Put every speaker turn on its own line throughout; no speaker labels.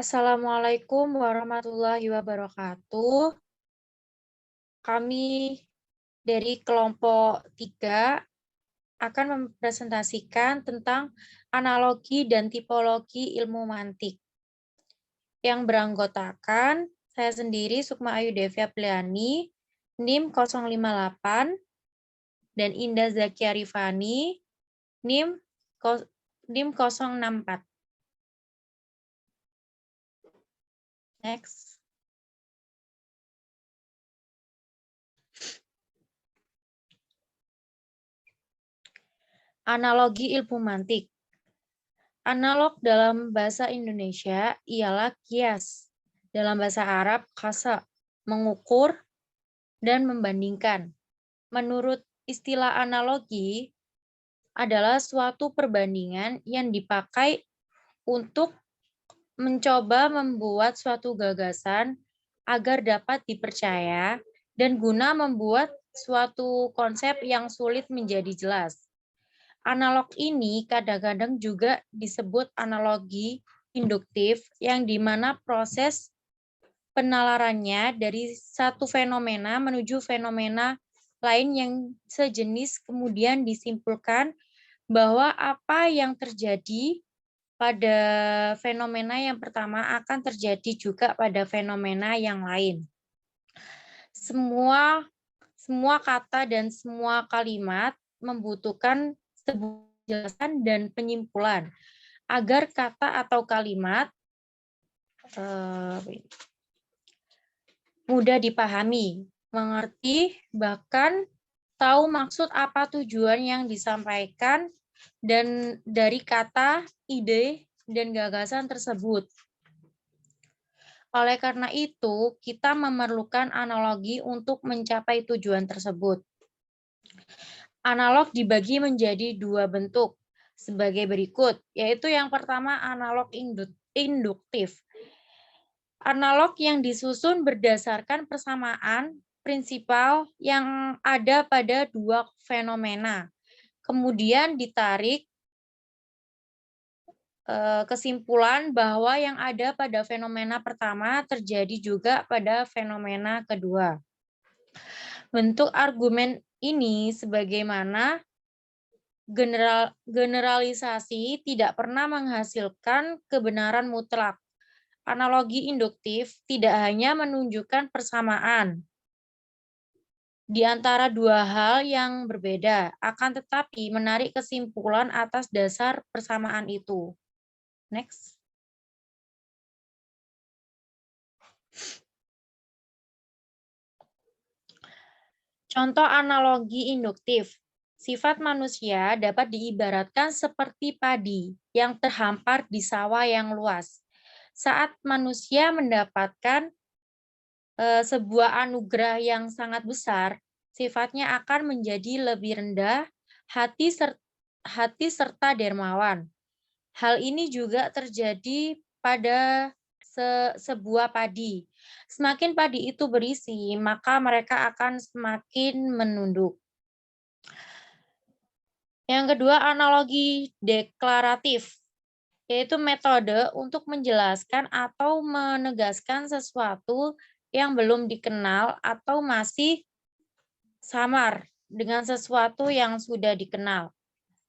Assalamualaikum warahmatullahi wabarakatuh. Kami dari kelompok 3 akan mempresentasikan tentang analogi dan tipologi ilmu mantik. Yang beranggotakan saya sendiri, Sukma Ayu Devia Pliani, NIM 058, dan Indah Zakia Rifani, NIM 064. Next. Analogi ilmu mantik. Analog dalam bahasa Indonesia ialah kias. Dalam bahasa Arab, kasa, mengukur dan membandingkan. Menurut istilah analogi adalah suatu perbandingan yang dipakai untuk mencoba membuat suatu gagasan agar dapat dipercaya dan guna membuat suatu konsep yang sulit menjadi jelas. Analog ini kadang-kadang juga disebut analogi induktif, yang dimana proses penalarannya dari satu fenomena menuju fenomena lain yang sejenis, kemudian disimpulkan bahwa apa yang terjadi pada fenomena yang pertama akan terjadi juga pada fenomena yang lain. Semua kata dan semua kalimat membutuhkan sebuah penjelasan dan penyimpulan agar kata atau kalimat mudah dipahami, mengerti, bahkan tahu maksud apa tujuan yang disampaikan dan dari kata, ide, dan gagasan tersebut. Oleh karena itu, kita memerlukan analogi untuk mencapai tujuan tersebut. Analog dibagi menjadi dua bentuk sebagai berikut, yaitu yang pertama analog induktif. Analog yang disusun berdasarkan persamaan prinsipal yang ada pada dua fenomena. Kemudian ditarik kesimpulan bahwa yang ada pada fenomena pertama terjadi juga pada fenomena kedua. Bentuk argumen ini sebagaimana generalisasi tidak pernah menghasilkan kebenaran mutlak. Analogi induktif tidak hanya menunjukkan persamaan di antara dua hal yang berbeda, akan tetapi menarik kesimpulan atas dasar persamaan itu. Next. Contoh analogi induktif. Sifat manusia dapat diibaratkan seperti padi yang terhampar di sawah yang luas. Saat manusia mendapatkan sebuah anugerah yang sangat besar, sifatnya akan menjadi lebih rendah hati serta dermawan. Hal ini juga terjadi pada sebuah padi. Semakin padi itu berisi, maka mereka akan semakin menunduk. Yang kedua, analogi deklaratif, yaitu metode untuk menjelaskan atau menegaskan sesuatu yang belum dikenal atau masih samar dengan sesuatu yang sudah dikenal.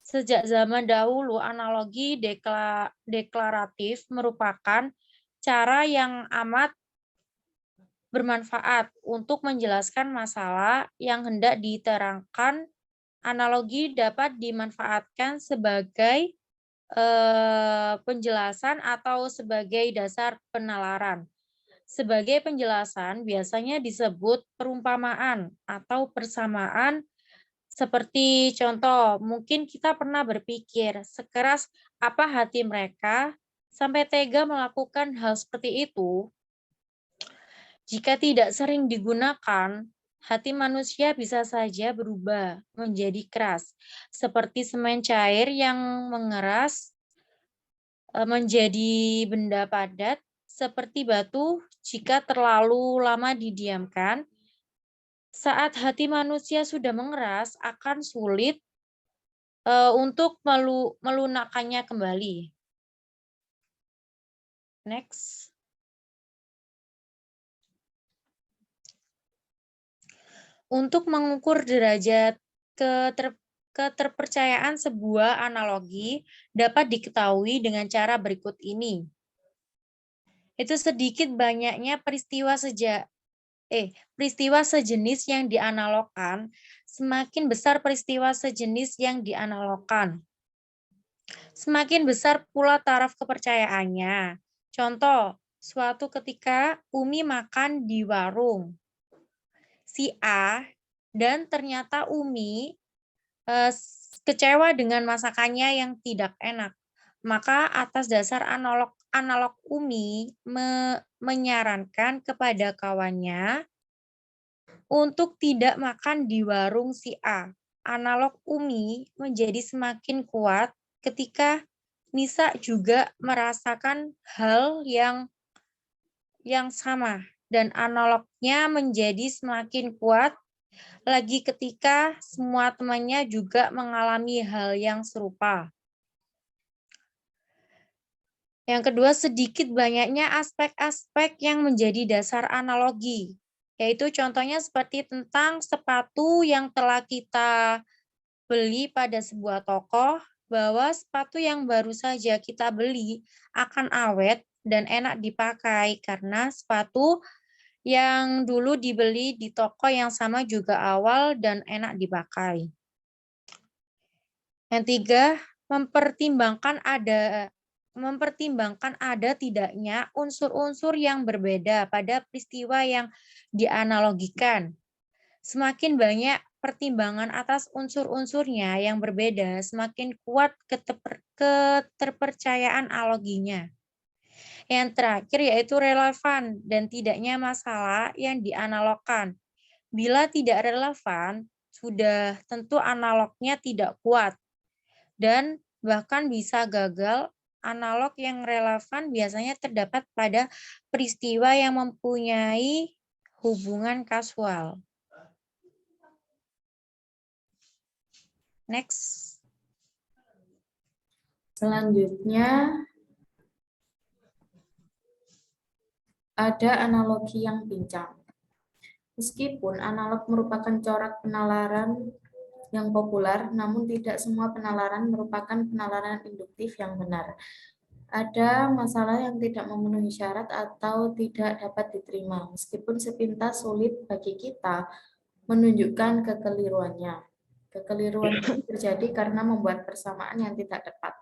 Sejak zaman dahulu, analogi deklaratif merupakan cara yang amat bermanfaat untuk menjelaskan masalah yang hendak diterangkan. Analogi dapat dimanfaatkan sebagai penjelasan atau sebagai dasar penalaran. Sebagai penjelasan biasanya disebut perumpamaan atau persamaan. Seperti contoh, mungkin kita pernah berpikir, sekeras apa hati mereka sampai tega melakukan hal seperti itu. Jika tidak sering digunakan, hati manusia bisa saja berubah menjadi keras, seperti semen cair yang mengeras menjadi benda padat, seperti batu jika terlalu lama didiamkan. Saat hati manusia sudah mengeras, akan sulit untuk melunakkannya kembali. Next. Untuk mengukur derajat keterpercayaan sebuah analogi dapat diketahui dengan cara berikut ini. Itu sedikit banyaknya peristiwa sejenis yang dianalogkan, semakin besar peristiwa sejenis yang dianalogkan. Semakin besar pula taraf kepercayaannya. Contoh, suatu ketika Umi makan di warung si A dan ternyata Umi kecewa dengan masakannya yang tidak enak. Maka atas dasar analog Umi menyarankan kepada kawannya untuk tidak makan di warung si A. Analog Umi menjadi semakin kuat ketika Nisa juga merasakan hal yang sama, dan analognya menjadi semakin kuat lagi ketika semua temannya juga mengalami hal yang serupa. Yang kedua, sedikit banyaknya aspek-aspek yang menjadi dasar analogi, yaitu contohnya seperti tentang sepatu yang telah kita beli pada sebuah toko, bahwa sepatu yang baru saja kita beli akan awet dan enak dipakai karena sepatu yang dulu dibeli di toko yang sama juga awal dan enak dipakai. Yang tiga, mempertimbangkan ada tidaknya unsur-unsur yang berbeda pada peristiwa yang dianalogikan. Semakin banyak pertimbangan atas unsur-unsurnya yang berbeda, semakin kuat keterpercayaan analoginya. Yang terakhir yaitu relevan dan tidaknya masalah yang dianalogkan. Bila tidak relevan, sudah tentu analognya tidak kuat dan bahkan bisa gagal. Analog yang relevan biasanya terdapat pada peristiwa yang mempunyai hubungan kasual. Next.
Selanjutnya ada analogi yang pincang. Meskipun analog merupakan corak penalaran yang populer, namun tidak semua penalaran merupakan penalaran induktif yang benar. Ada masalah yang tidak memenuhi syarat atau tidak dapat diterima, meskipun sepintas sulit bagi kita menunjukkan kekeliruannya. Kekeliruan ini terjadi karena membuat persamaan yang tidak tepat.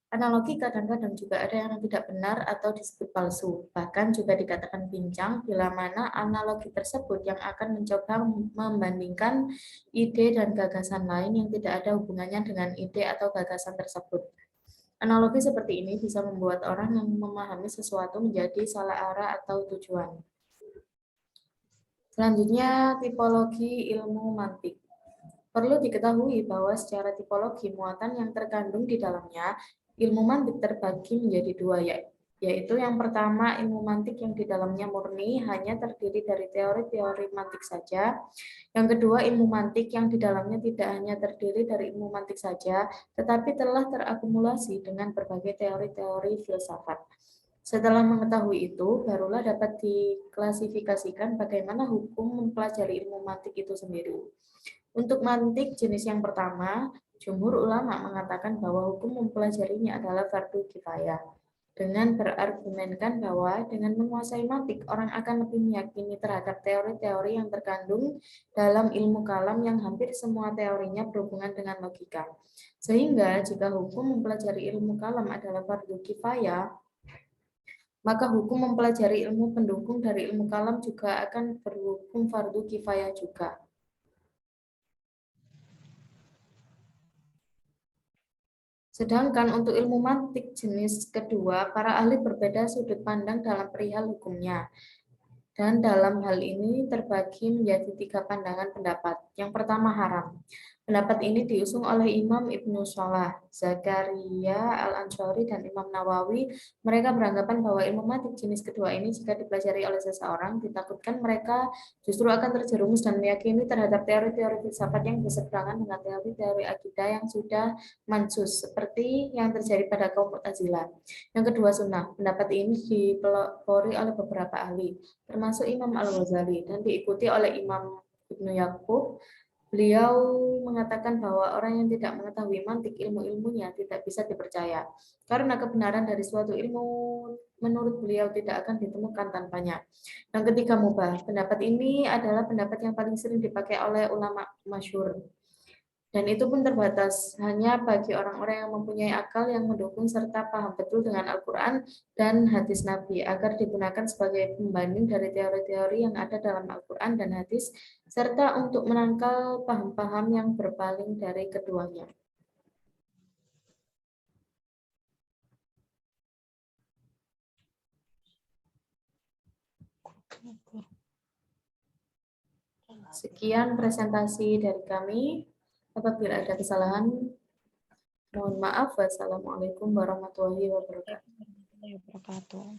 Analogi kadang-kadang juga ada yang tidak benar atau disebut palsu. Bahkan juga dikatakan pincang bila mana analogi tersebut yang akan mencoba membandingkan ide dan gagasan lain yang tidak ada hubungannya dengan ide atau gagasan tersebut. Analogi seperti ini bisa membuat orang yang memahami sesuatu menjadi salah arah atau tujuan. Selanjutnya, tipologi ilmu mantik. Perlu diketahui bahwa secara tipologi muatan yang terkandung di dalamnya, ilmu mantik terbagi menjadi dua, yaitu yang pertama ilmu mantik yang di dalamnya murni hanya terdiri dari teori-teori mantik saja. Yang kedua ilmu mantik yang di dalamnya tidak hanya terdiri dari ilmu mantik saja, tetapi telah terakumulasi dengan berbagai teori-teori filsafat. Setelah mengetahui itu, barulah dapat diklasifikasikan bagaimana hukum mempelajari ilmu mantik itu sendiri. Untuk mantik jenis yang pertama, jumhur ulama mengatakan bahwa hukum mempelajarinya adalah fardu kifayah. Dengan berargumenkan bahwa dengan menguasai mantik, orang akan lebih meyakini terhadap teori-teori yang terkandung dalam ilmu kalam yang hampir semua teorinya berhubungan dengan logika. Sehingga jika hukum mempelajari ilmu kalam adalah fardu kifayah, maka hukum mempelajari ilmu pendukung dari ilmu kalam juga akan berhukum fardu kifayah juga. Sedangkan untuk ilmu mantik jenis kedua, para ahli berbeda sudut pandang dalam perihal hukumnya. Dan dalam hal ini terbagi menjadi 3 pandangan pendapat. Yang pertama haram. Pendapat ini diusung oleh Imam Ibnu Shalah, Zakaria Al-Anshari, dan Imam Nawawi. Mereka beranggapan bahwa ilmu mantik jenis kedua ini jika dipelajari oleh seseorang, ditakutkan mereka justru akan terjerumus dan meyakini terhadap teori-teori filsafat yang berseberangan dengan teori-teori akidah yang sudah mansus, seperti yang terjadi pada kaum Mu'tazilah. Yang kedua, sunnah. Pendapat ini dipelopori oleh beberapa ahli, termasuk Imam Al-Ghazali, dan diikuti oleh Imam Ibnu Yaqub. Beliau mengatakan bahwa orang yang tidak mengetahui mantik ilmu-ilmunya tidak bisa dipercaya, karena kebenaran dari suatu ilmu menurut beliau tidak akan ditemukan tanpanya. Yang ketiga, mubah. Pendapat ini adalah pendapat yang paling sering dipakai oleh ulama masyhur. Dan itu pun terbatas hanya bagi orang-orang yang mempunyai akal yang mendukung serta paham betul dengan Al-Quran dan hadis Nabi, agar digunakan sebagai pembanding dari teori-teori yang ada dalam Al-Quran dan hadis, serta untuk menangkal paham-paham yang berpaling dari keduanya. Sekian presentasi dari kami. Apabila ada kesalahan, mohon maaf. Wassalamualaikum warahmatullahi wabarakatuh.
Wabarakatuh.